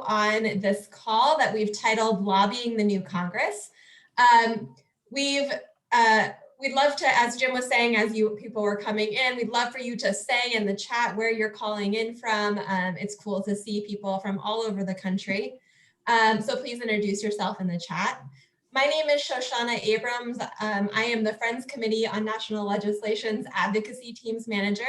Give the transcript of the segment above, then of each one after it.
on this call that we've titled Lobbying the New Congress. We'd love to, as Jim was saying, as people were coming in, we'd love for you to say in the chat where you're calling in from. It's cool to see people from all over the country. So please introduce yourself in the chat. My name is Shoshana Abrams. I am the Friends Committee on National Legislation's Advocacy Teams Manager.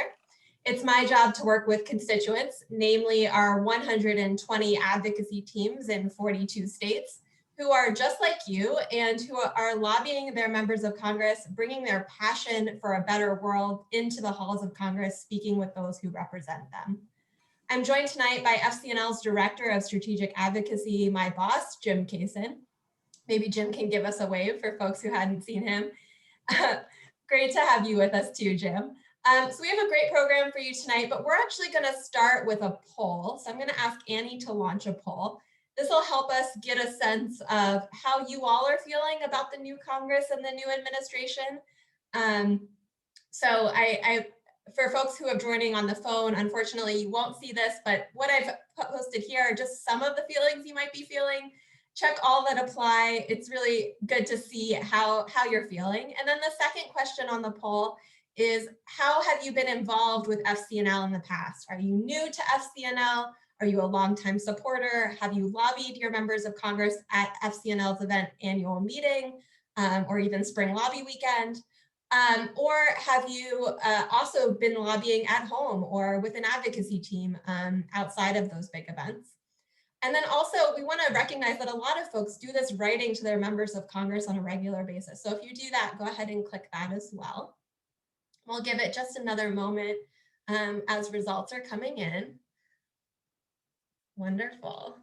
It's my job to work with constituents, namely our 120 advocacy teams in 42 states, who are just like you and who are lobbying their members of Congress, bringing their passion for a better world into the halls of Congress, speaking with those who represent them. I'm joined tonight by FCNL's Director of Strategic Advocacy, my boss, Jim Kaysen. Maybe Jim can give us a wave for folks who hadn't seen him. Great to have you with us too, Jim. So we have a great program for you tonight, but we're actually going to start with a poll. So I'm going to ask Annie to launch a poll. This will help us get a sense of how you all are feeling about the new Congress and the new administration. So for folks who are joining on the phone, unfortunately, you won't see this, but what I've posted here are just some of the feelings you might be feeling. Check all that apply. It's really good to see how you're feeling. And then the second question on the poll is, how have you been involved with FCNL in the past? Are you new to FCNL? Are you a longtime supporter? Have you lobbied your members of Congress at FCNL's event annual meeting or even spring lobby weekend? Or have you also been lobbying at home or with an advocacy team outside of those big events? And then also, we want to recognize that a lot of folks do this writing to their members of Congress on a regular basis. So if you do that, go ahead and click that as well. We'll give it just another moment as results are coming in. Wonderful.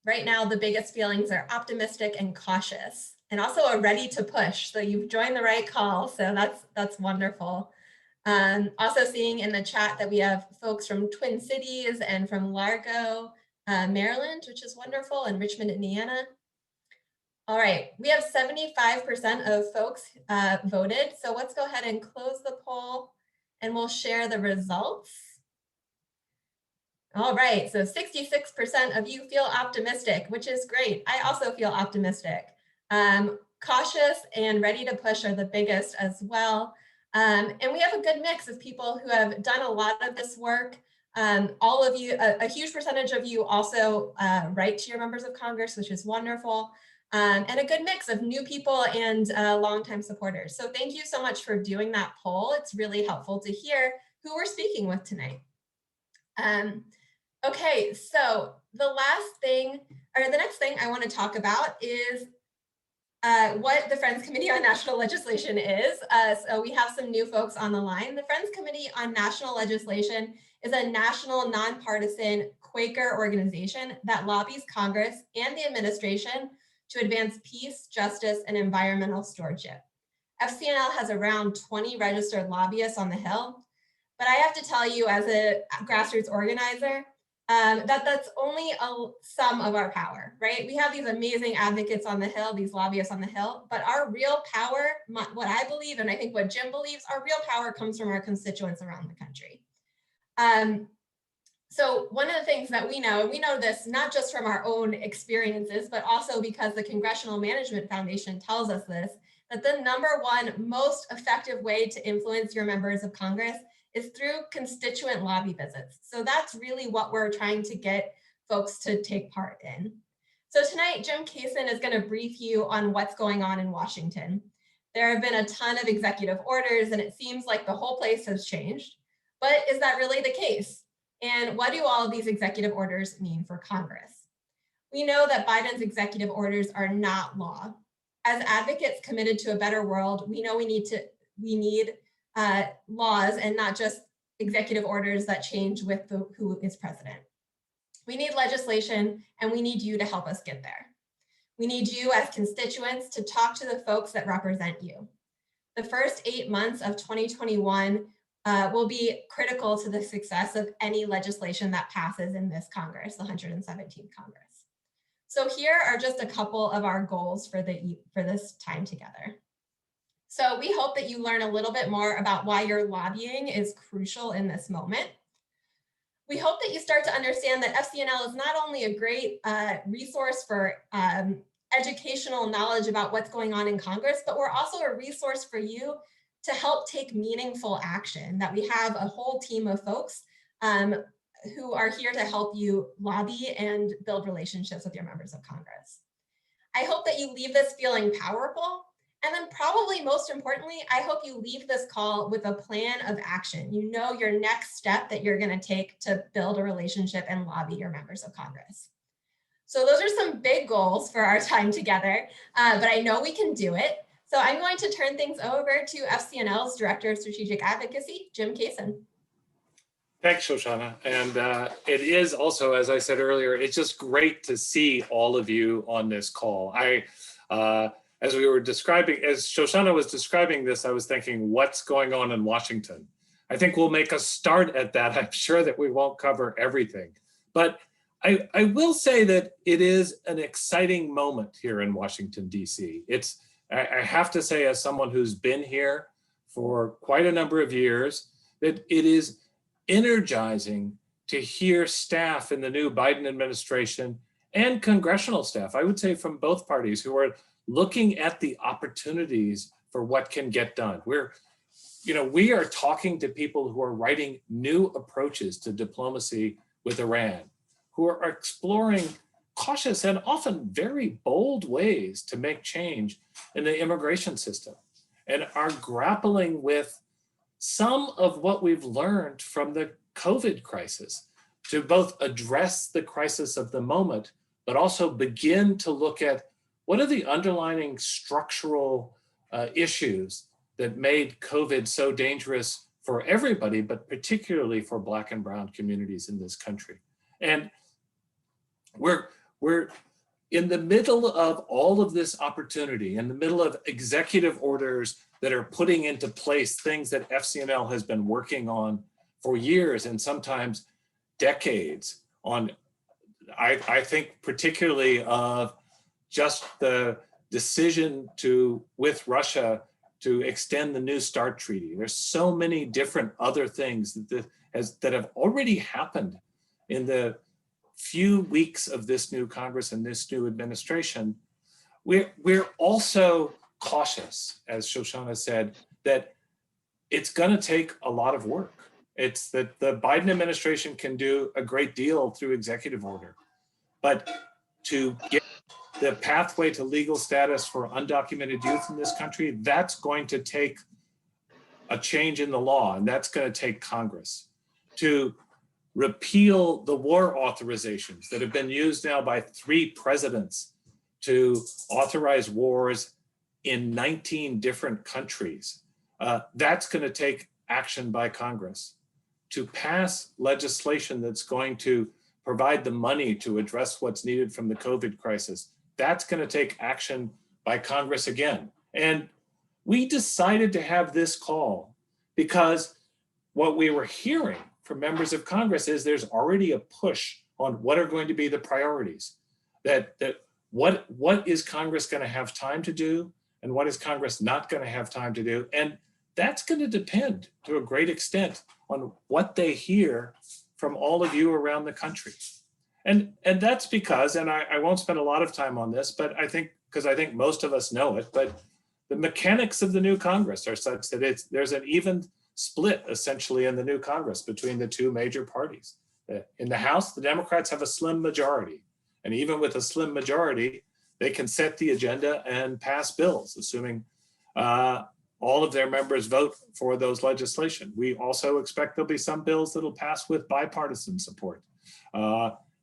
Right now, the biggest feelings are optimistic and cautious, and also a ready to push. So you've joined the right call. So that's wonderful. Also seeing in the chat that we have folks from Twin Cities and from Largo, Maryland, which is wonderful, and Richmond, Indiana. All right, we have 75% of folks voted. So let's go ahead and close the poll and we'll share the results. All right, so 66% of you feel optimistic, which is great. I also feel optimistic. Cautious and ready to push are the biggest as well. And we have a good mix of people who have done a lot of this work. All of you, a huge percentage of you also write to your members of Congress, which is wonderful. And a good mix of new people and longtime supporters. So thank you so much for doing that poll. It's really helpful to hear who we're speaking with tonight. Okay, so the next thing I want to talk about is what the Friends Committee on National Legislation is. So we have some new folks on the line. The Friends Committee on National Legislation is a national nonpartisan Quaker organization that lobbies Congress and the administration to advance peace, justice, and environmental stewardship. FCNL has around 20 registered lobbyists on the Hill, but I have to tell you as a grassroots organizer, that's only some of our power, right? We have these amazing advocates on the Hill, these lobbyists on the Hill, but our real power, what I believe, and I think what Jim believes, our real power comes from our constituents around the country. So one of the things that we know, and we know this not just from our own experiences, but also because the Congressional Management Foundation tells us this, that the #1 most effective way to influence your members of Congress is through constituent lobby visits. So that's really what we're trying to get folks to take part in. So tonight, Jim Kaysen is going to brief you on what's going on in Washington. There have been a ton of executive orders, and it seems like the whole place has changed. But is that really the case? And what do all of these executive orders mean for Congress? We know that Biden's executive orders are not law. As advocates committed to a better world, we know we need laws and not just executive orders that change with who is president. We need legislation, and we need you to help us get there. We need you as constituents to talk to the folks that represent you. The first 8 months of 2021 will be critical to the success of any legislation that passes in this Congress, the 117th Congress. So here are just a couple of our goals for this time together. So we hope that you learn a little bit more about why your lobbying is crucial in this moment. We hope that you start to understand that FCNL is not only a great resource for educational knowledge about what's going on in Congress, but we're also a resource for you to help take meaningful action, that we have a whole team of folks who are here to help you lobby and build relationships with your members of Congress. I hope that you leave this feeling powerful. And then probably most importantly, I hope you leave this call with a plan of action. You know your next step that you're going to take to build a relationship and lobby your members of Congress. So those are some big goals for our time together, but I know we can do it. So I'm going to turn things over to FCNL's Director of Strategic Advocacy, Jim Kaysen. Thanks, Shoshana. And it is also, as I said earlier, it's just great to see all of you on this call. As Shoshana was describing this, I was thinking, what's going on in Washington? I think we'll make a start at that. I'm sure that we won't cover everything, but I will say that it is an exciting moment here in Washington, D.C. I have to say, as someone who's been here for quite a number of years, that it is energizing to hear staff in the new Biden administration and congressional staff, I would say from both parties, who are looking at the opportunities for what can get done. We are talking to people who are writing new approaches to diplomacy with Iran, who are exploring cautious and often very bold ways to make change in the immigration system, and are grappling with some of what we've learned from the COVID crisis to both address the crisis of the moment, but also begin to look at what are the underlying structural issues that made COVID so dangerous for everybody, but particularly for Black and Brown communities in this country. And we're in the middle of all of this opportunity, in the middle of executive orders that are putting into place things that FCNL has been working on for years and sometimes decades on. I think particularly of just the decision with Russia to extend the New START treaty. There's so many different other things that have already happened in the few weeks of this new Congress and this new administration. We're also cautious, as Shoshana said, that it's going to take a lot of work. It's that the Biden administration can do a great deal through executive order, but to get the pathway to legal status for undocumented youth in this country, that's going to take a change in the law, and that's going to take Congress. To repeal the war authorizations that have been used now by 3 presidents to authorize wars in 19 different countries. That's going to take action by Congress. To pass legislation that's going to provide the money to address what's needed from the COVID crisis, that's going to take action by Congress again. And we decided to have this call because what we were hearing from members of Congress is there's already a push on what are going to be the priorities, that what is Congress going to have time to do and what is Congress not going to have time to do. And that's going to depend to a great extent on what they hear from all of you around the country. And that's because, and I won't spend a lot of time on this, but I think most of us know it, but the mechanics of the new Congress are such that there's an even split essentially in the new Congress between the 2 major parties. In the House, the Democrats have a slim majority. And even with a slim majority, they can set the agenda and pass bills, assuming all of their members vote for those legislation. We also expect there'll be some bills that'll pass with bipartisan support.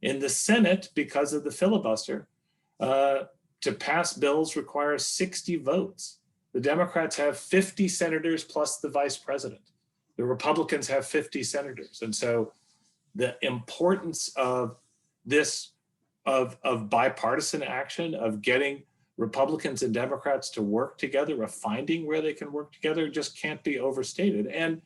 In the Senate, because of the filibuster, to pass bills requires 60 votes. The Democrats have 50 senators plus the vice president. The Republicans have 50 senators. And so the importance of this, of bipartisan action, of getting Republicans and Democrats to work together, of finding where they can work together, just can't be overstated. And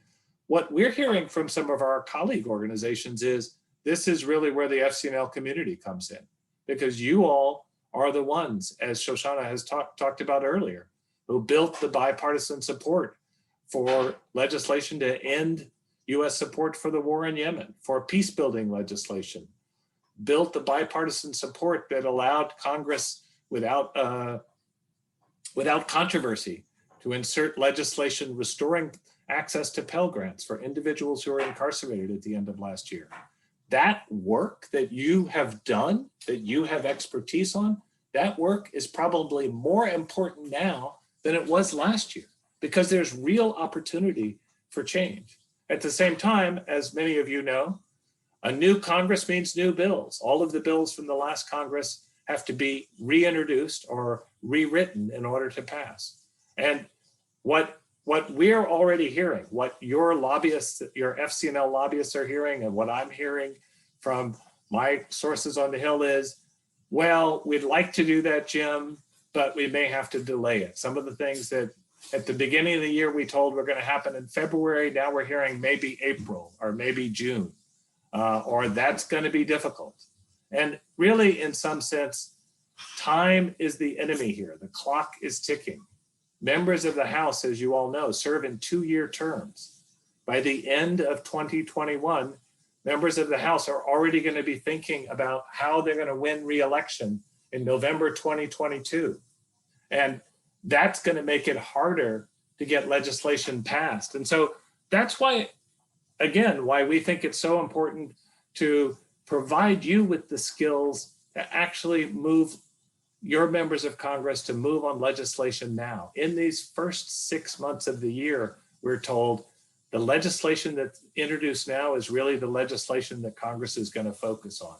what we're hearing from some of our colleague organizations is this is really where the FCNL community comes in, because you all are the ones, as Shoshana has talked about earlier, who built the bipartisan support for legislation to end US support for the war in Yemen, for peace building legislation, built the bipartisan support that allowed Congress without controversy to insert legislation restoring access to Pell Grants for individuals who are incarcerated at the end of last year. That work that you have done, that you have expertise on, that work is probably more important now than it was last year, because there's real opportunity for change. At the same time, as many of you know, a new Congress means new bills. All of the bills from the last Congress have to be reintroduced or rewritten in order to pass. And what we're already hearing, what your lobbyists, your FCNL lobbyists are hearing, and what I'm hearing from my sources on the Hill is, well, we'd like to do that, Jim, but we may have to delay it. Some of the things that at the beginning of the year we told were going to happen in February, now we're hearing maybe April or maybe June, or that's going to be difficult. And really, in some sense, time is the enemy here. The clock is ticking. Members of the House, as you all know, serve in 2-year terms. By the end of 2021, members of the House are already going to be thinking about how they're going to win re-election in November 2022. And that's going to make it harder to get legislation passed. And so that's why, again, why we think it's so important to provide you with the skills to actually move your members of Congress to move on legislation now. In these first 6 months of the year, we're told the legislation that's introduced now is really the legislation that Congress is going to focus on.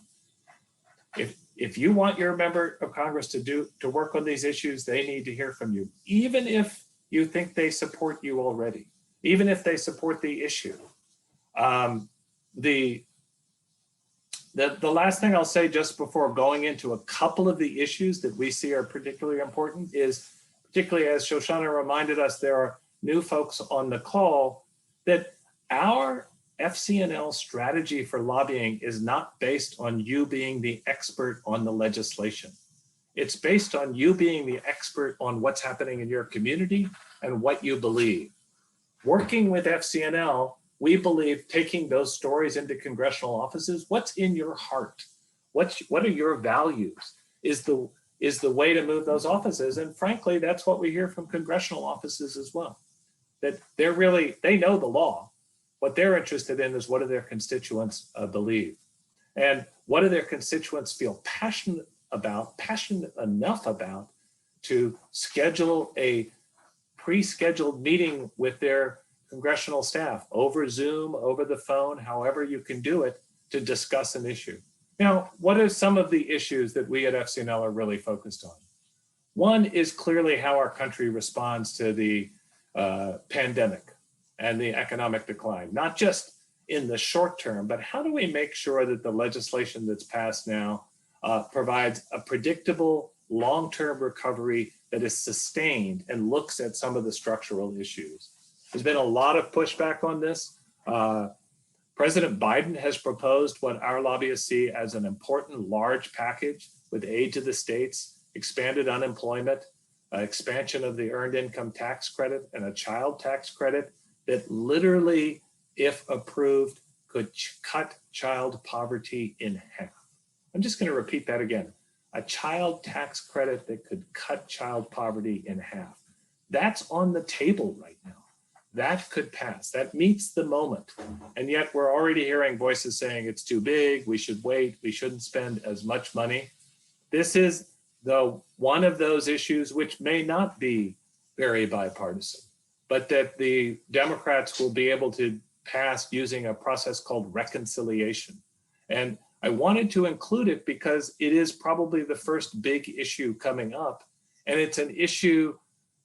If you want your member of Congress to work on these issues, they need to hear from you, even if you think they support you already, even if they support the issue. The last thing I'll say just before going into a couple of the issues that we see are particularly important is, particularly as Shoshana reminded us, there are new folks on the call, that our FCNL strategy for lobbying is not based on you being the expert on the legislation. It's based on you being the expert on what's happening in your community and what you believe. Working with FCNL, we believe taking those stories into congressional offices, what's in your heart? What are your values is the way to move those offices. And frankly, that's what we hear from congressional offices as well, that they know the law. What they're interested in is what do their constituents believe? And what do their constituents feel passionate enough about to schedule a pre-scheduled meeting with their congressional staff over Zoom, over the phone, however you can do it, to discuss an issue. Now, what are some of the issues that we at FCNL are really focused on? One is clearly how our country responds to the pandemic and the economic decline, not just in the short term, but how do we make sure that the legislation that's passed now provides a predictable long-term recovery that is sustained and looks at some of the structural issues. There's been a lot of pushback on this. President Biden has proposed what our lobbyists see as an important large package with aid to the states, expanded unemployment, expansion of the earned income tax credit, and a child tax credit that literally, if approved, could cut child poverty in half. I'm just going to repeat that again. A child tax credit that could cut child poverty in half. That's on the table right now. That could pass. That meets the moment. And yet we're already hearing voices saying it's too big, we should wait, we shouldn't spend as much money. This is one of those issues which may not be very bipartisan, but that the Democrats will be able to pass using a process called reconciliation. And I wanted to include it because it is probably the first big issue coming up. And it's an issue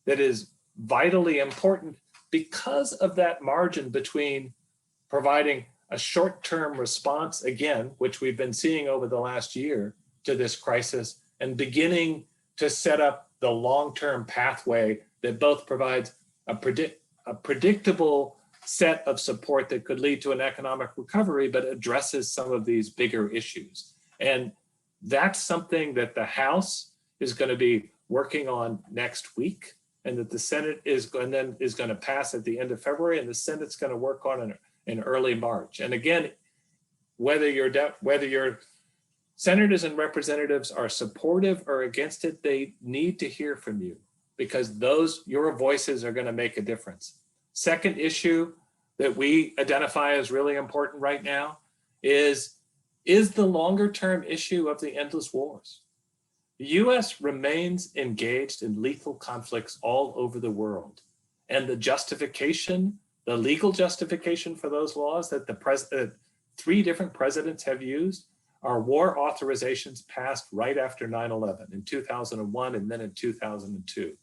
that is vitally important because of that margin between providing a short-term response, again, which we've been seeing over the last year to this crisis, and beginning to set up the long-term pathway that both provides a predictable set of support that could lead to an economic recovery, but addresses some of these bigger issues. And that's something that the House is going to be working on next week, and that the Senate is going to pass at the end of February, and the Senate's going to work on in early March. And again, whether your senators and representatives are supportive or against it, they need to hear from you, because your voices are going to make a difference. Second issue that we identify as really important right now is the longer term issue of the endless wars. The US remains engaged in lethal conflicts all over the world. And the legal justification for those laws that the 3 different presidents have used are war authorizations passed right after 9/11 in 2001 and then in 2002.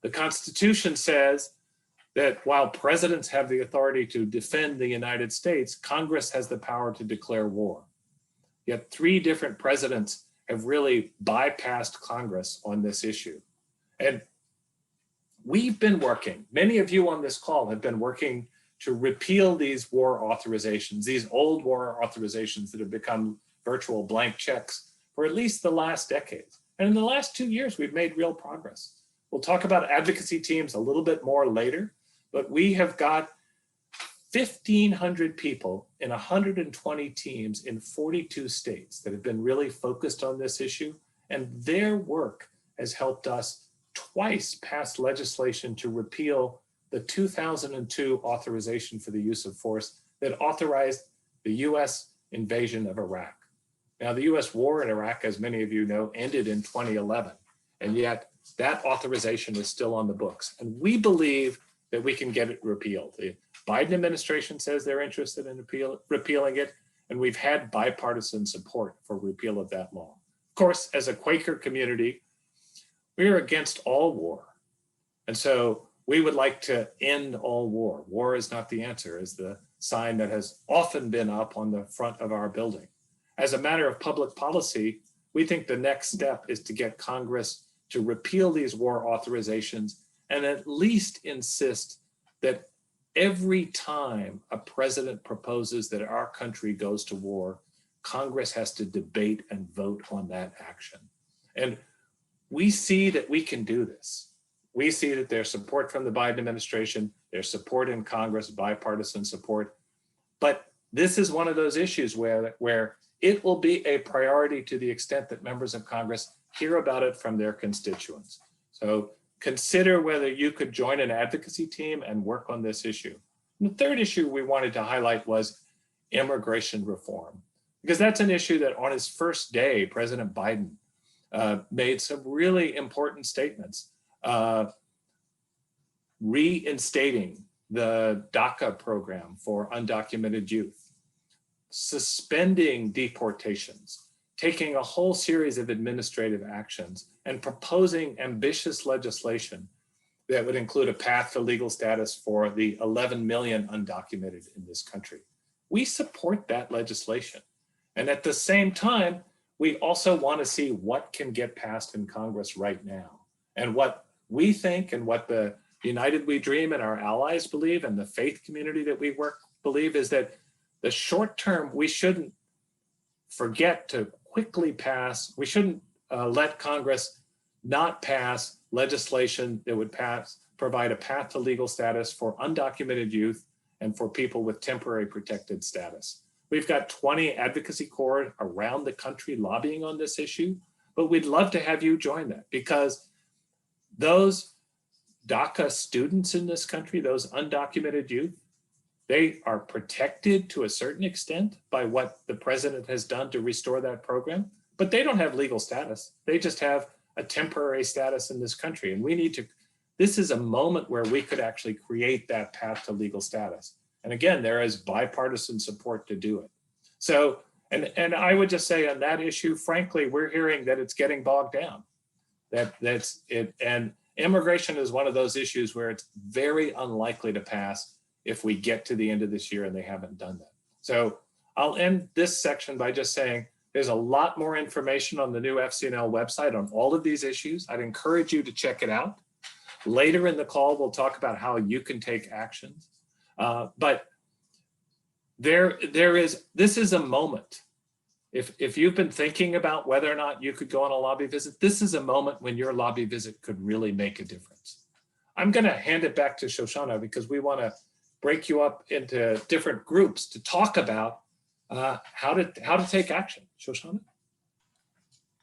The Constitution says that while presidents have the authority to defend the United States, Congress has the power to declare war. Yet 3 different presidents have really bypassed Congress on this issue. And we've been working, many of you on this call have been working to repeal these war authorizations, these old war authorizations that have become virtual blank checks for at least the last decade. And in the last 2 years, we've made real progress. We'll talk about advocacy teams a little bit more later, but we have got 1,500 people in 120 teams in 42 states that have been really focused on this issue. And their work has helped us twice pass legislation to repeal the 2002 authorization for the use of force that authorized the US invasion of Iraq. Now, the US war in Iraq, as many of you know, ended in 2011, and yet that authorization is still on the books. And we believe that we can get it repealed. The Biden administration says they're interested in repealing it, and we've had bipartisan support for repeal of that law. Of course, as a Quaker community, we are against all war. And so we would like to end all war. War is not the answer, is the sign that has often been up on the front of our building. As a matter of public policy, we think the next step is to get Congress to repeal these war authorizations and at least insist that every time a president proposes that our country goes to war, Congress has to debate and vote on that action. And we see that we can do this. We see that there's support from the Biden administration, there's support in Congress, bipartisan support. But this is one of those issues where it will be a priority to the extent that members of Congress hear about it from their constituents. So consider whether you could join an advocacy team and work on this issue. And the third issue we wanted to highlight was immigration reform, because that's an issue that on his first day, President Biden made some really important statements, reinstating the DACA program for undocumented youth, suspending deportations, taking a whole series of administrative actions, and proposing ambitious legislation that would include a path to legal status for the 11 million undocumented in this country. We support that legislation. And at the same time, we also want to see what can get passed in Congress right now. And what we think and what the United We Dream and our allies believe and the faith community that we work believe is that the short term, we shouldn't forget to quickly pass, we shouldn't let Congress not pass legislation that would provide a path to legal status for undocumented youth and for people with temporary protected status. We've got 20 advocacy corps around the country lobbying on this issue, but we'd love to have you join that, because those DACA students in this country, those undocumented youth, they are protected to a certain extent by what the president has done to restore that program, but they don't have legal status. They just have a temporary status in this country. And we need to, this is a moment where we could actually create that path to legal status. And again, there is bipartisan support to do it. So, and I would just say on that issue, frankly, we're hearing that it's getting bogged down. That's it. And immigration is one of those issues where it's very unlikely to pass if we get to the end of this year and they haven't done that. So I'll end this section by just saying there's a lot more information on the new FCNL website on all of these issues. I'd encourage you to check it out. Later in the call, we'll talk about how you can take actions. But this is a moment. If you've been thinking about whether or not you could go on a lobby visit, this is a moment when your lobby visit could really make a difference. I'm going to hand it back to Shoshana because we want to break you up into different groups to talk about how to take action. Shoshana?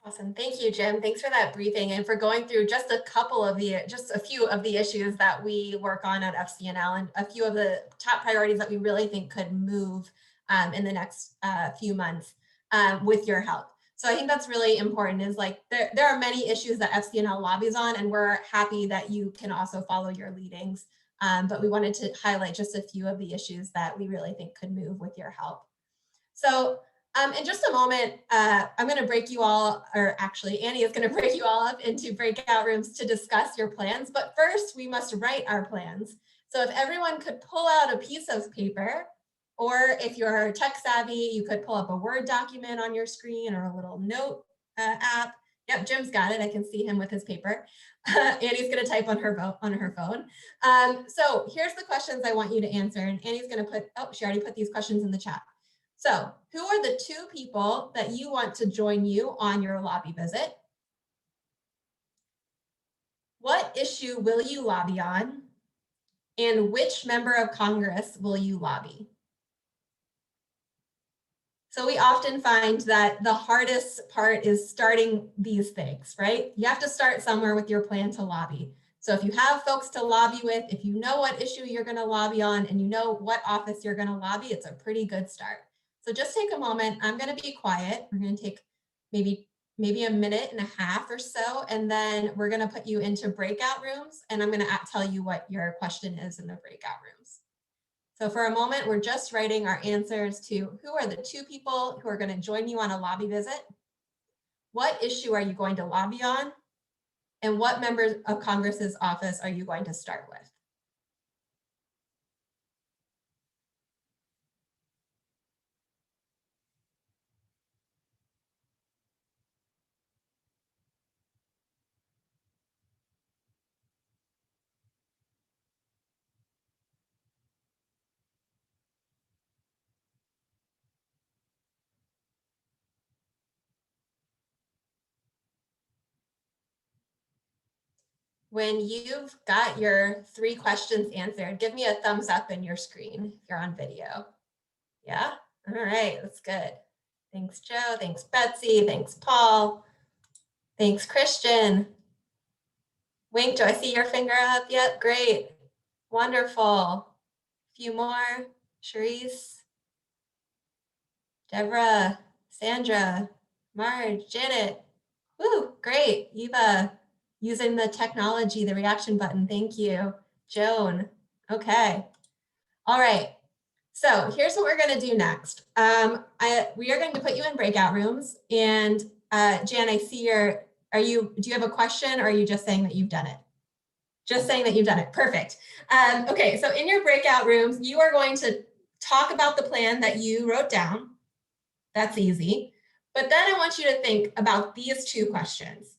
Awesome. Thank you, Jim. Thanks for that briefing and for going through just a few of the issues that we work on at FCNL and a few of the top priorities that we really think could move in the next few months with your help. So I think that's really important, is like there are many issues that FCNL lobbies on, and we're happy that you can also follow your leadings. But we wanted to highlight just a few of the issues that we really think could move with your help. So in just a moment, I'm going to break you all, or actually Annie is going to break you all up into breakout rooms to discuss your plans. But first, we must write our plans. So if everyone could pull out a piece of paper, or if you're tech savvy, you could pull up a Word document on your screen or a little note app. Yep, Jim's got it. I can see him with his paper. Annie's going to type on her phone. So here's the questions I want you to answer. And Annie's going to put, oh, she already put these questions in the chat. So who are the 2 people that you want to join you on your lobby visit? What issue will you lobby on? And which member of Congress will you lobby? So we often find that the hardest part is starting these things, right? You have to start somewhere with your plan to lobby. So if you have folks to lobby with, if you know what issue you're going to lobby on, and you know what office you're going to lobby, it's a pretty good start. So just take a moment. I'm going to be quiet. We're going to take maybe a minute and a half or so, and then we're going to put you into breakout rooms, and I'm going to tell you what your question is in the breakout rooms. So for a moment, we're just writing our answers to who are the 2 people who are going to join you on a lobby visit? What issue are you going to lobby on? And what members of Congress's office are you going to start with? When you've got your 3 questions answered, give me a thumbs up in your screen if you're on video. Yeah? All right, that's good. Thanks, Joe. Thanks, Betsy. Thanks, Paul. Thanks, Christian. Wink, do I see your finger up? Yep, great. Wonderful. A few more. Charisse, Deborah, Sandra, Marge, Janet. Woo, great. Eva, using the technology, the reaction button. Thank you. Joan. Okay. All right. So here's what we're going to do next. We are going to put you in breakout rooms. And Jan, I see do you have a question, or are you just saying that you've done it? Just saying that you've done it. Perfect. Okay, so in your breakout rooms, you are going to talk about the plan that you wrote down. That's easy. But then I want you to think about these 2 questions.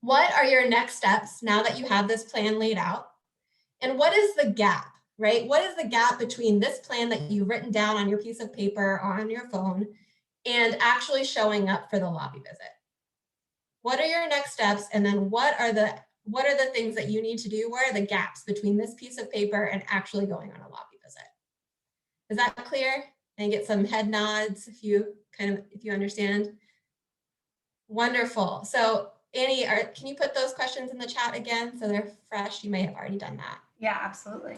What are your next steps now that you have this plan laid out? And what is the gap, right? What is the gap between this plan that you've written down on your piece of paper or on your phone and actually showing up for the lobby visit? What are your next steps? And then what are the things that you need to do? Where are the gaps between this piece of paper and actually going on a lobby visit? Is that clear? And get some head nods if you understand. Wonderful. So Annie, can you put those questions in the chat again so they're fresh? You may have already done that. Yeah, absolutely.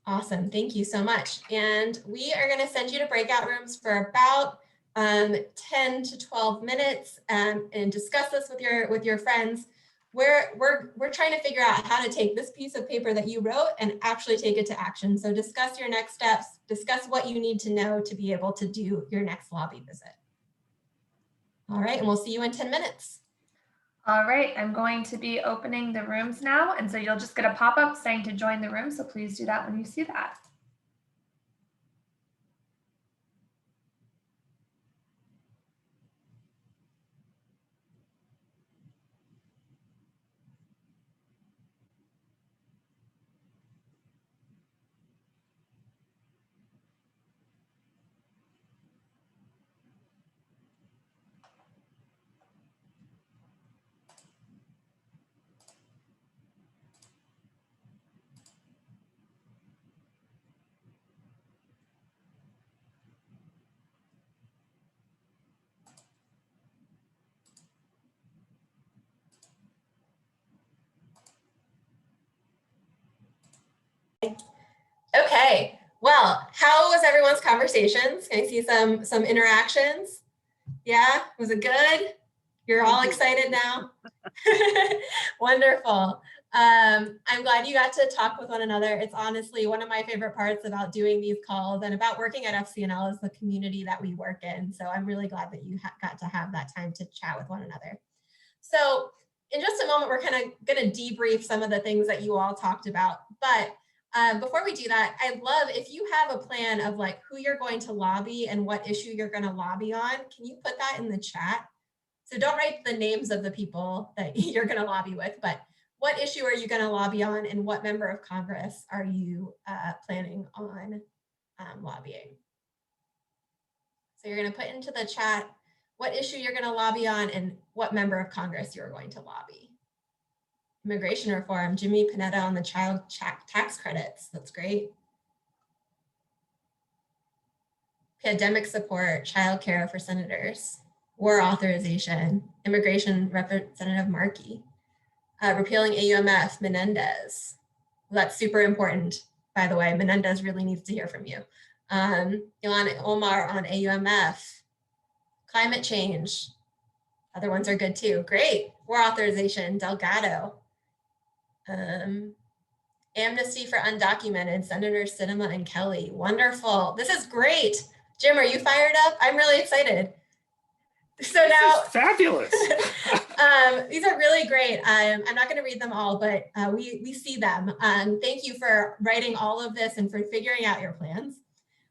Awesome. Thank you so much. And we are going to send you to breakout rooms for about 10 to 12 minutes and discuss this with your friends. We're trying to figure out how to take this piece of paper that you wrote and actually take it to action. So discuss your next steps, discuss what you need to know to be able to do your next lobby visit. All right, and we'll see you in 10 minutes. All right, I'm going to be opening the rooms now. And so you'll just get a pop-up saying to join the room. So please do that when you see that. Okay, well, how was everyone's conversations? Can I see some interactions? Yeah, was it good? You're all excited now? Wonderful. I'm glad you got to talk with one another. It's honestly one of my favorite parts about doing these calls and about working at FCNL is the community that we work in. So I'm really glad that you got to have that time to chat with one another. So in just a moment, we're kind of going to debrief some of the things that you all talked about. But before we do that, I'd love if you have a plan of like who you're going to lobby and what issue you're going to lobby on. Can you put that in the chat? So don't write the names of the people that you're going to lobby with, but what issue are you going to lobby on and what member of Congress are you planning on lobbying? So you're going to put into the chat what issue you're going to lobby on and what member of Congress you're going to lobby. Immigration reform, Jimmy Panetta on the child tax credits. That's great. Pandemic support, child care for senators, war authorization, immigration Representative Markey, repealing AUMF, Menendez. Well, that's super important, by the way. Menendez really needs to hear from you. Ilhan Omar on AUMF, climate change. Other ones are good too. Great. War authorization, Delgado. Amnesty for undocumented, Senator Sinema and Kelly. Wonderful. This is great. Jim, are you fired up? I'm really excited. So now, fabulous. These are really great. I'm not going to read them all, but we see them. Thank you for writing all of this and for figuring out your plans.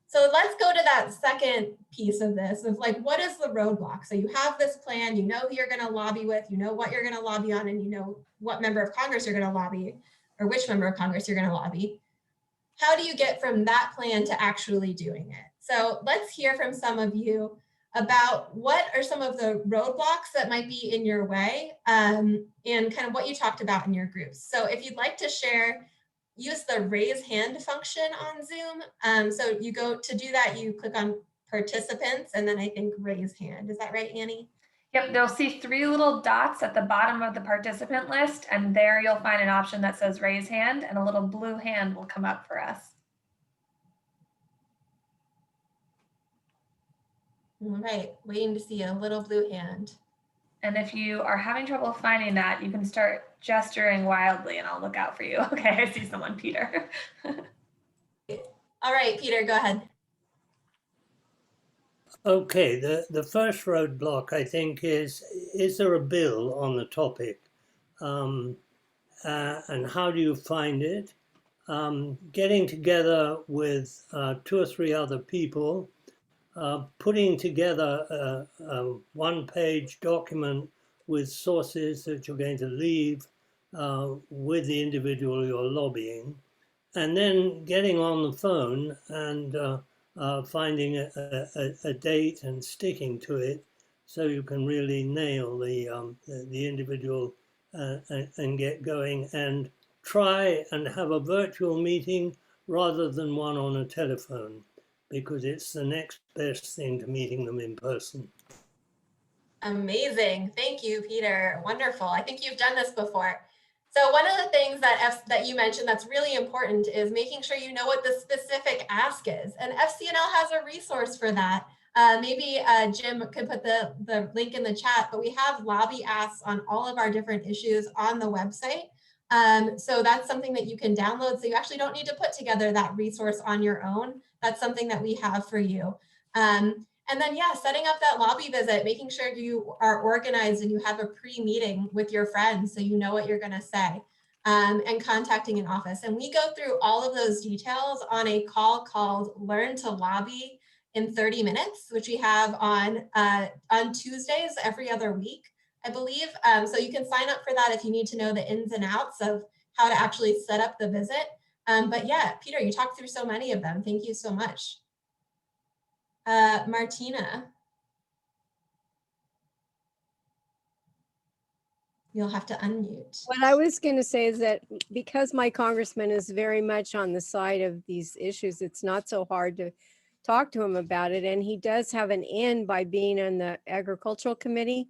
So let's go to that second piece of this of like, what is the roadblock? So you have this plan, you know who you're going to lobby with, you know what you're going to lobby on, and you know what member of Congress you're going to lobby or which member of Congress you're going to lobby. How do you get from that plan to actually doing it? So let's hear from some of you about what are some of the roadblocks that might be in your way and kind of what you talked about in your groups. So if you'd like to share, use the raise hand function on Zoom. So you go to do that, you click on participants and then I think raise hand. Is that right, Annie? Yep, they'll see 3 little dots at the bottom of the participant list, and there you'll find an option that says raise hand, and a little blue hand will come up for us. All right, waiting to see a little blue hand. And if you are having trouble finding that, you can start gesturing wildly and I'll look out for you. Okay, I see someone, Peter. All right, Peter, go ahead. Okay, the first roadblock, I think, is there a bill on the topic? And how do you find it? Getting together with 2 or 3 other people, putting together a one-page document with sources that you're going to leave with the individual you're lobbying, and then getting on the phone and finding a date and sticking to it so you can really nail the individual and get going, and try and have a virtual meeting rather than one on a telephone, because it's the next best thing to meeting them in person. Amazing. Thank you, Peter. Wonderful. I think you've done this before. So one of the things that you mentioned that's really important is making sure you know what the specific ask is. And FCNL has a resource for that. Maybe Jim could put the link in the chat, but we have lobby asks on all of our different issues on the website. So that's something that you can download. So you actually don't need to put together that resource on your own. That's something that we have for you. And then, yeah, setting up that lobby visit, making sure you are organized and you have a pre-meeting with your friends so you know what you're going to say, and contacting an office. And we go through all of those details on a call called Learn to Lobby in 30 Minutes, which we have on Tuesdays every other week, I believe. So you can sign up for that if you need to know the ins and outs of how to actually set up the visit. But yeah, Peter, you talked through so many of them. Thank you so much. Martina, you'll have to unmute. What I was going to say is that because my congressman is very much on the side of these issues, it's not so hard to talk to him about it. And he does have an in by being on the agricultural committee,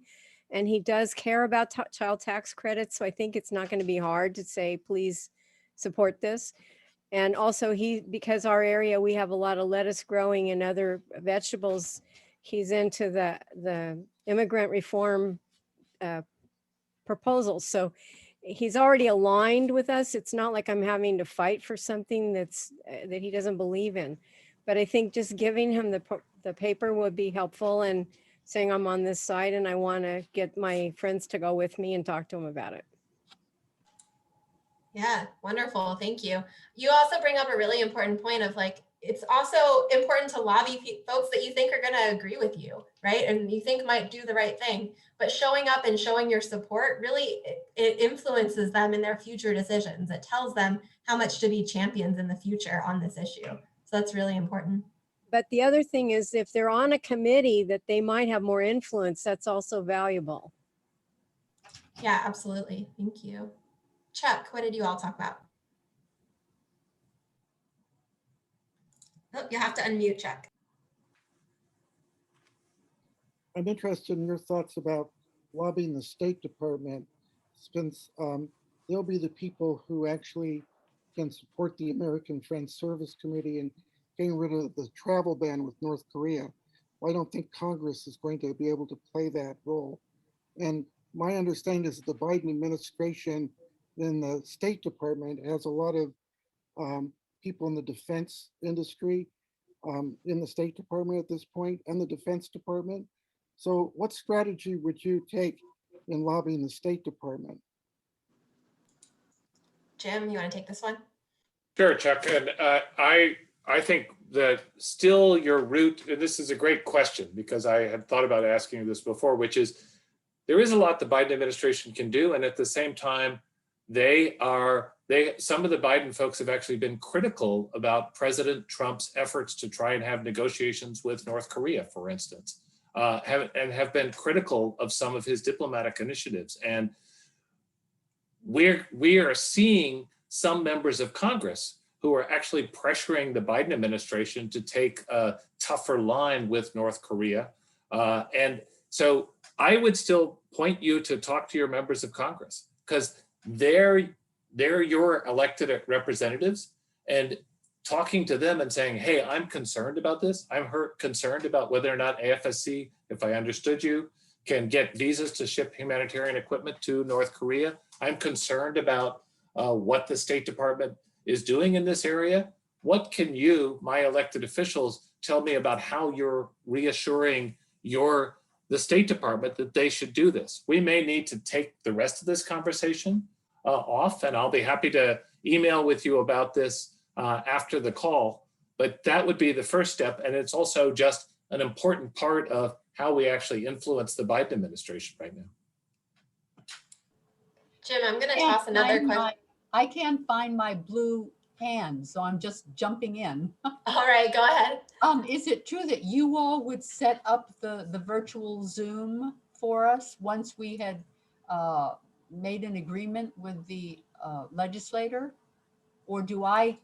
and he does care about child tax credits. So I think it's not going to be hard to say, please support this. And also because our area, we have a lot of lettuce growing and other vegetables, he's into the immigrant reform proposals. So he's already aligned with us. It's not like I'm having to fight for something that he doesn't believe in. But I think just giving him the paper would be helpful, and saying I'm on this side and I want to get my friends to go with me and talk to him about it. Yeah, wonderful. Thank you. You also bring up a really important point of like, it's also important to lobby folks that you think are going to agree with you, right? And you think might do the right thing, but showing up and showing your support really, it influences them in their future decisions. It tells them how much to be champions in the future on this issue. So that's really important. But the other thing is, if they're on a committee that they might have more influence, that's also valuable. Yeah, absolutely. Thank you. Chuck, what did you all talk about? Oh, you have to unmute, Chuck. I'm interested in your thoughts about lobbying the State Department, since they'll be the people who actually can support the American Friends Service Committee and getting rid of the travel ban with North Korea. Well, I don't think Congress is going to be able to play that role. And my understanding is that the Biden administration in the State Department has a lot of people in the defense industry in the State Department at this point, and the Defense Department. So what strategy would you take in lobbying the State Department? Jim, you want to take this one? Sure, Chuck. And I think that still your route, and this is a great question because I had thought about asking you this before, which is there is a lot the Biden administration can do. And at the same time, some of the Biden folks have actually been critical about President Trump's efforts to try and have negotiations with North Korea, for instance, have been critical of some of his diplomatic initiatives. And we are seeing some members of Congress who are actually pressuring the Biden administration to take a tougher line with North Korea. And so I would still point you to talk to your members of Congress, because they're your elected representatives, and talking to them and saying, hey, I'm concerned about this. I'm concerned about whether or not AFSC, if I understood you, can get visas to ship humanitarian equipment to North Korea. I'm concerned about what the State Department is doing in this area. What can you, my elected officials, tell me about how you're reassuring the State Department that they should do this? We may need to take the rest of this conversation off, and I'll be happy to email with you about this after the call, but that would be the first step. And it's also just an important part of how we actually influence the Biden administration right now. Jim, I'm going to toss another question. I can't find my blue hand, so I'm just jumping in. All right, go ahead. Is it true that you all would set up the virtual Zoom for us once we had made an agreement with the legislator? Or do I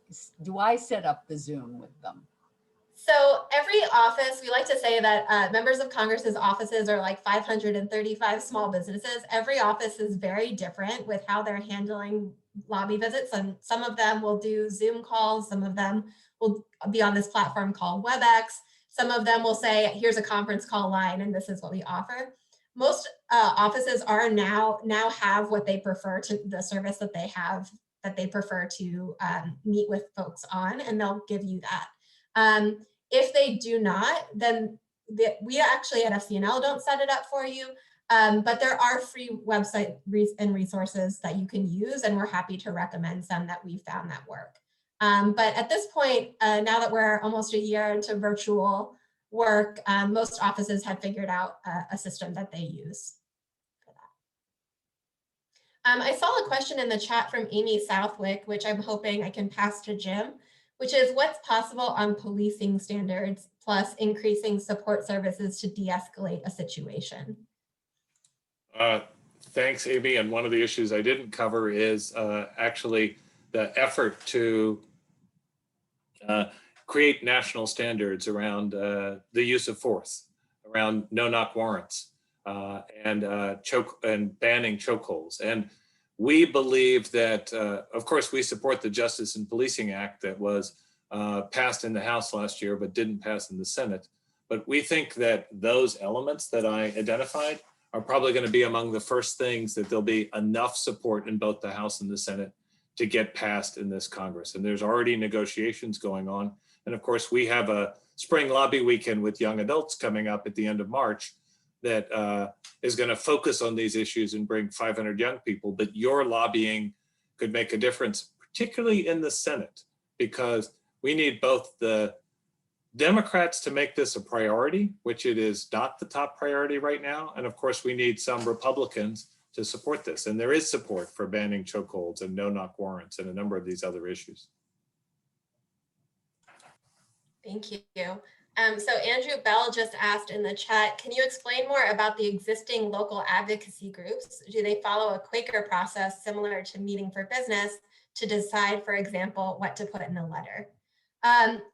set up the Zoom with them? So every office, we like to say that members of Congress's offices are like 535 small businesses. Every office is very different with how they're handling lobby visits. And some of them will do Zoom calls. Some of them will be on this platform called WebEx. Some of them will say, here's a conference call line, and this is what we offer. Most offices are now have what they prefer to the service that they have, that they prefer to meet with folks on, and they'll give you that. If they do not, then we actually at FCNL don't set it up for you, but there are free website and resources that you can use, and we're happy to recommend some that we found that work. But at this point, now that we're almost a year into virtual work, most offices have figured out a system that they use for that. I saw a question in the chat from Amy Southwick, which I'm hoping I can pass to Jim, which is what's possible on policing standards plus increasing support services to de-escalate a situation? Thanks, Amy. And one of the issues I didn't cover is actually the effort to create national standards around the use of force, around no-knock warrants, and banning chokeholds. And we believe that, of course, we support the Justice and Policing Act that was passed in the House last year, but didn't pass in the Senate. But we think that those elements that I identified are probably going to be among the first things that there'll be enough support in both the House and the Senate to get passed in this Congress. And there's already negotiations going on. And of course, we have a spring lobby weekend with young adults coming up at the end of March that is going to focus on these issues and bring 500 young people. But your lobbying could make a difference, particularly in the Senate, because we need both the Democrats to make this a priority, which it is not the top priority right now. And of course, we need some Republicans to support this. And there is support for banning chokeholds and no-knock warrants and a number of these other issues. Thank you. So Andrew Bell just asked in the chat, can you explain more about the existing local advocacy groups? Do they follow a Quaker process similar to Meeting for Business to decide, for example, what to put in a letter?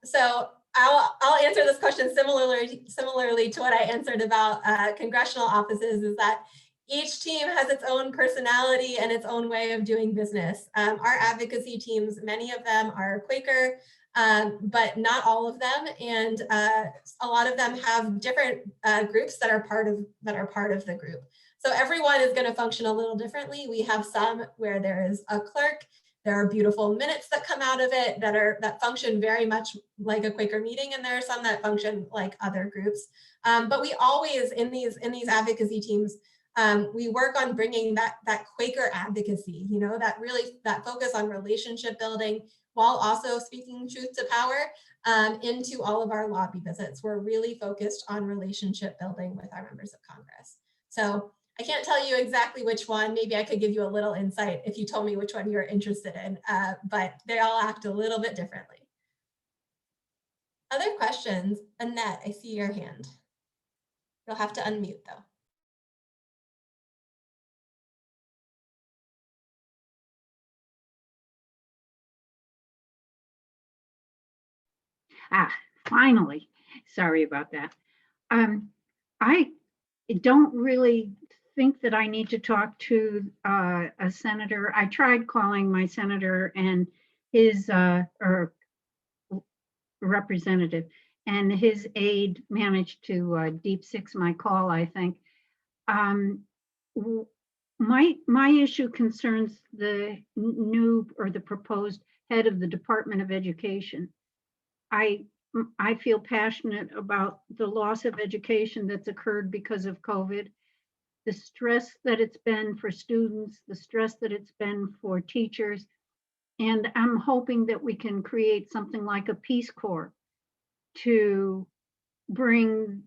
So I'll answer this question similarly to what I answered about congressional offices, is that each team has its own personality and its own way of doing business. Our advocacy teams, many of them are Quaker, but not all of them. And a lot of them have different groups that are part of the group. So everyone is going to function a little differently. We have some where there is a clerk. There are beautiful minutes that come out of it that function very much like a Quaker meeting, and there are some that function like other groups. But we always, in these advocacy teams, we work on bringing that Quaker advocacy, that focus on relationship building while also speaking truth to power into all of our lobby visits. We're really focused on relationship building with our members of Congress. So I can't tell you exactly which one. Maybe I could give you a little insight if you told me which one you're interested in, but they all act a little bit differently. Other questions? Annette, I see your hand. You'll have to unmute though. Finally, sorry about that. I don't really think that I need to talk to a senator. I tried calling my senator and his or representative, and his aide managed to deep six my call, I think. My issue concerns the new or the proposed head of the Department of Education. I feel passionate about the loss of education that's occurred because of COVID, the stress that it's been for students, the stress that it's been for teachers. And I'm hoping that we can create something like a Peace Corps to bring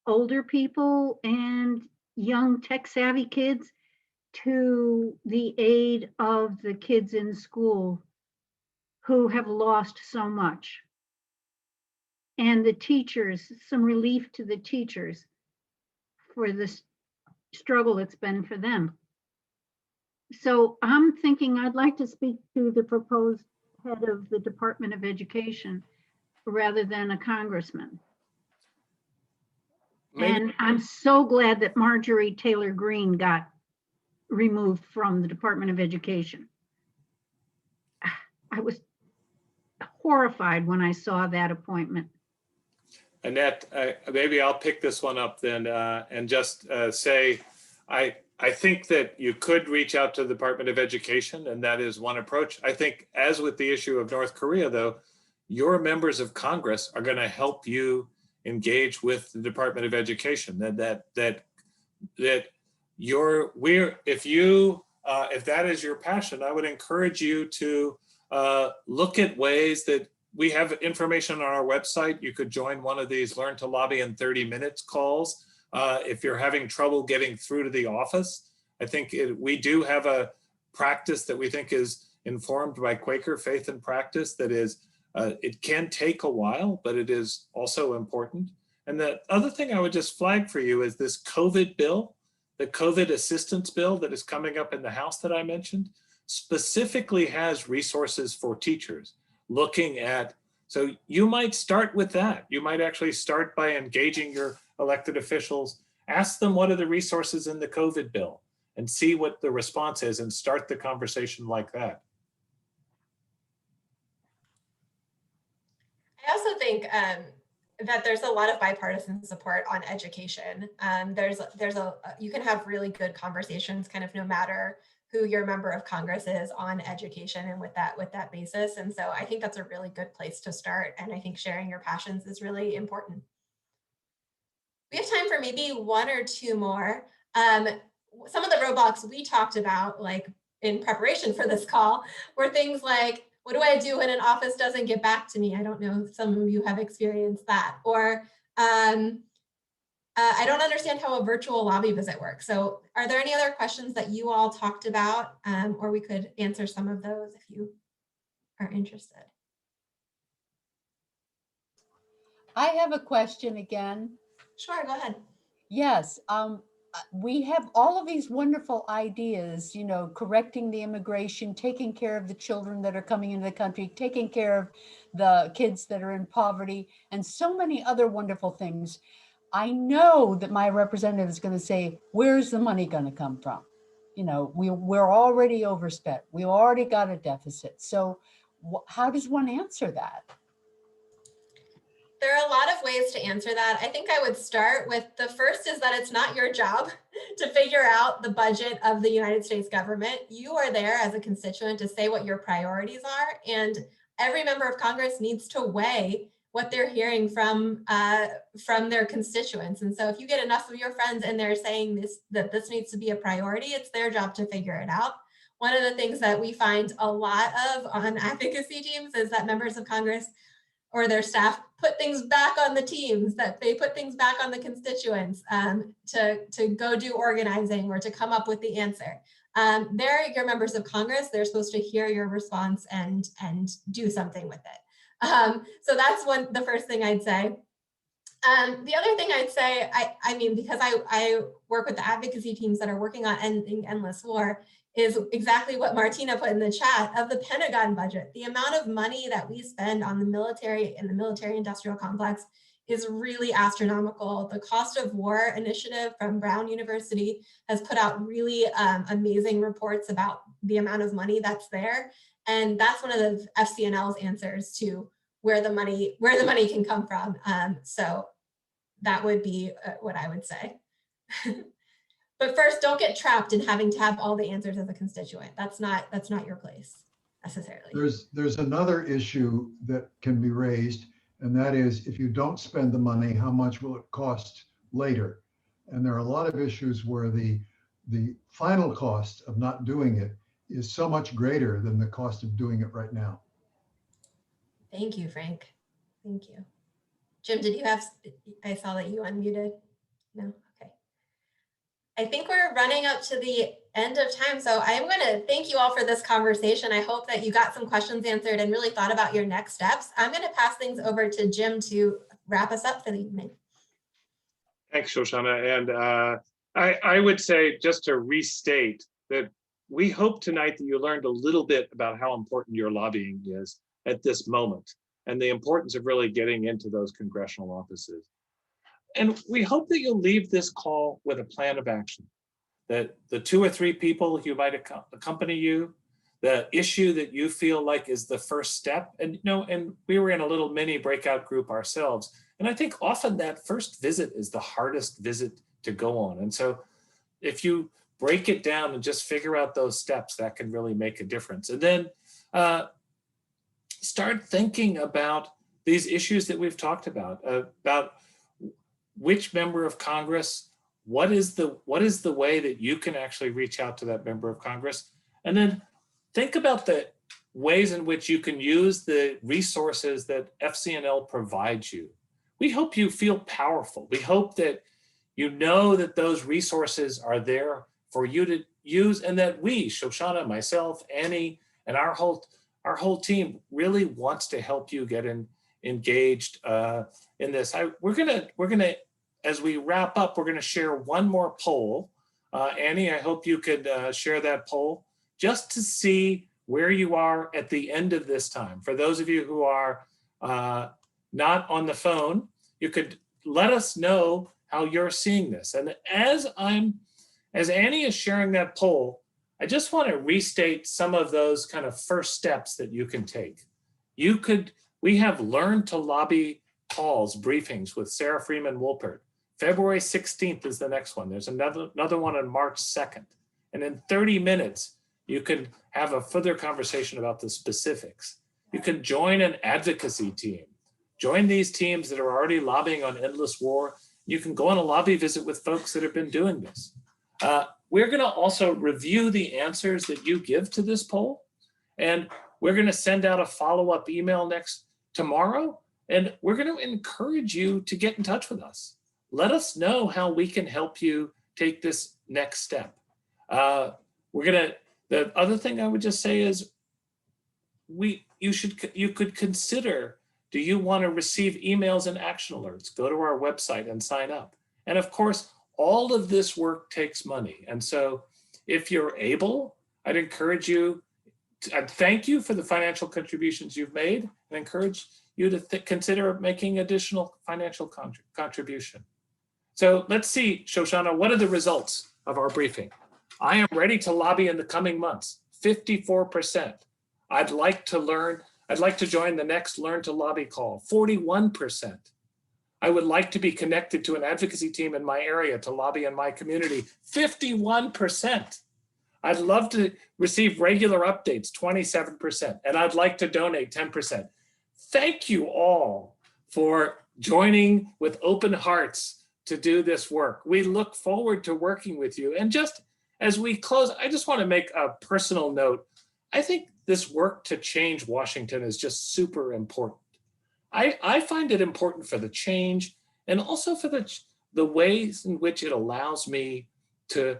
older people and young tech-savvy kids to the aid of the kids in school who have lost so much. And the teachers, some relief to the teachers for this struggle it's been for them. So I'm thinking I'd like to speak to the proposed head of the Department of Education rather than a congressman. And I'm so glad that Marjorie Taylor Greene got removed from the Department of Education. I was horrified when I saw that appointment. Annette, maybe I'll pick this one up then and just say, I think that you could reach out to the Department of Education, and that is one approach. I think, as with the issue of North Korea, though, your members of Congress are going to help you engage with the Department of Education. If that is your passion, I would encourage you to look at ways that we have information on our website. You could join one of these Learn to Lobby in 30 Minutes calls. If you're having trouble getting through to the office, I think we do have a practice that we think is informed by Quaker faith and practice that is, it can take a while, but it is also important. And the other thing I would just flag for you is this COVID bill, the COVID assistance bill that is coming up in the House that I mentioned, specifically has resources for teachers looking at, so you might start with that. You might actually start by engaging your elected officials, ask them what are the resources in the COVID bill, and see what the response is and start the conversation like that. I also think that there's a lot of bipartisan support on education. You can have really good conversations kind of no matter who your member of Congress is on education and with that basis. And so I think that's a really good place to start. And I think sharing your passions is really important. We have time for maybe one or two more. Some of the roadblocks we talked about, like in preparation for this call, were things like, what do I do when an office doesn't get back to me? I don't know if some of you have experienced that. Or I don't understand how a virtual lobby visit works. So are there any other questions that you all talked about? Or we could answer some of those if you are interested. I have a question again. Sure, go ahead. Yes, we have all of these wonderful ideas, you know, correcting the immigration, taking care of the children that are coming into the country, taking care of the kids that are in poverty, and so many other wonderful things. I know that my representative is going to say, where's the money going to come from? You know, we're already overspent. We already got a deficit. So how does one answer that? There are a lot of ways to answer that. I think I would start with the first is that it's not your job to figure out the budget of the United States government. You are there as a constituent to say what your priorities are. And every member of Congress needs to weigh what they're hearing from their constituents. And so if you get enough of your friends and they're saying that this needs to be a priority, it's their job to figure it out. One of the things that we find a lot of on advocacy teams is that members of Congress or their staff put things back on the teams, that they put things back on the constituents to go do organizing or to come up with the answer. They're your members of Congress. They're supposed to hear your response and do something with it. So that's the first thing I'd say. The other thing I'd say, I mean, because I work with the advocacy teams that are working on ending endless war, is exactly what Martina put in the chat of the Pentagon budget. The amount of money that we spend on the military and the military industrial complex is really astronomical. The Cost of War initiative from Brown University has put out really amazing reports about the amount of money that's there. And that's one of the FCNL's answers to where the money can come from. So that would be what I would say. But first, don't get trapped in having to have all the answers as a constituent. That's not your place necessarily. There's another issue that can be raised, and that is if you don't spend the money, how much will it cost later? And there are a lot of issues where the final cost of not doing it is so much greater than the cost of doing it right now. Thank you, Frank. Thank you. Jim, did you have, I saw that you unmuted. No, okay. I think we're running up to the end of time. So I'm going to thank you all for this conversation. I hope that you got some questions answered and really thought about your next steps. I'm going to pass things over to Jim to wrap us up for the evening. Thanks, Shoshana. And I would say, just to restate, that we hope tonight that you learned a little bit about how important your lobbying is at this moment and the importance of really getting into those congressional offices. And we hope that you'll leave this call with a plan of action, that the 2 or 3 people who might accompany you, the issue that you feel like is the first step. And, you know, and we were in a little mini breakout group ourselves. And I think often that first visit is the hardest visit to go on. And so if you break it down and just figure out those steps, that can really make a difference. And then start thinking about these issues that we've talked about which member of Congress, what is the way that you can actually reach out to that member of Congress? And then think about the ways in which you can use the resources that FCNL provides you. We hope you feel powerful. We hope that you know that those resources are there for you to use, and that we, Shoshana, myself, Annie, and our whole team really wants to help you get engaged in this. We're gonna, as we wrap up, we're gonna share one more poll. Annie, I hope you could share that poll just to see where you are at the end of this time. For those of you who are not on the phone, you could let us know how you're seeing this. And as as Annie is sharing that poll, I just want to restate some of those kind of first steps that you can take. We have learned to lobby calls, briefings with Sarah Freeman Wolpert. February 16th is the next one. There's another one on March 2nd. And in 30 minutes, you can have a further conversation about the specifics. You can join an advocacy team. Join these teams that are already lobbying on endless war. You can go on a lobby visit with folks that have been doing this. We're going to also review the answers that you give to this poll. And we're going to send out a follow-up email tomorrow. And we're going to encourage you to get in touch with us. Let us know how we can help you take this next step. The other thing I would just say is you could consider, do you want to receive emails and action alerts? Go to our website and sign up. And of course, all of this work takes money. And so if you're able, I'd encourage you, I'd thank you for the financial contributions you've made and encourage you to consider making additional financial contribution. So let's see, Shoshana, what are the results of our briefing? I am ready to lobby in the coming months, 54%. I'd like to join the next Learn to Lobby call, 41%. I would like to be connected to an advocacy team in my area to lobby in my community, 51%. I'd love to receive regular updates, 27%. And I'd like to donate 10%. Thank you all for joining with open hearts to do this work. We look forward to working with you. And just as we close, I just want to make a personal note. I think this work to change Washington is just super important. I find it important for the change and also for the ways in which it allows me to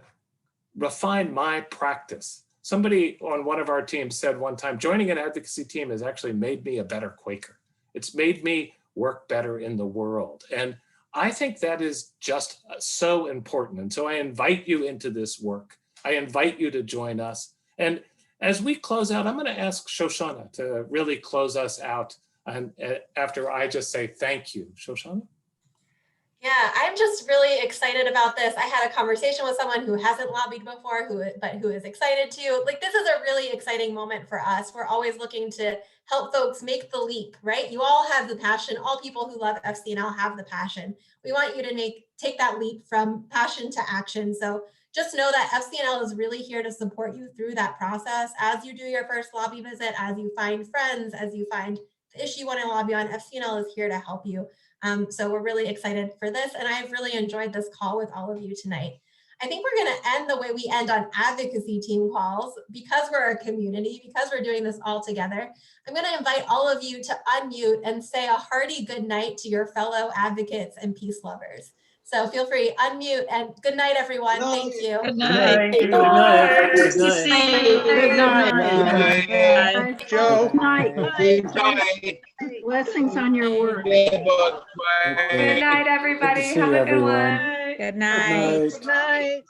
refine my practice. Somebody on one of our teams said one time, joining an advocacy team has actually made me a better Quaker. It's made me work better in the world. And I think that is just so important. And so I invite you into this work. I invite you to join us. And as we close out, I'm going to ask Shoshana to really close us out. And after I just say thank you, Shoshana. Yeah, I'm just really excited about this. I had a conversation with someone who hasn't lobbied before, but who is excited to. Like, this is a really exciting moment for us. We're always looking to help folks make the leap, right? You all have the passion. All people who love FCNL have the passion. We want you to take that leap from passion to action. So just know that FCNL is really here to support you through that process. As you do your first lobby visit, as you find friends, as you find the issue you want to lobby on, FCNL is here to help you. So we're really excited for this, and I've really enjoyed this call with all of you tonight. I think we're going to end the way we end on advocacy team calls, because we're a community, because we're doing this all together. I'm going to invite all of you to unmute and say a hearty good night to your fellow advocates and peace lovers. So feel free, unmute, and good night, everyone. Thank you. Good night. Good night. Nice to see you. Good night. Night. Joe. Good night. Blessings on your work. Good night, everybody. Good to see Have a good everyone. one. Good night. Good night.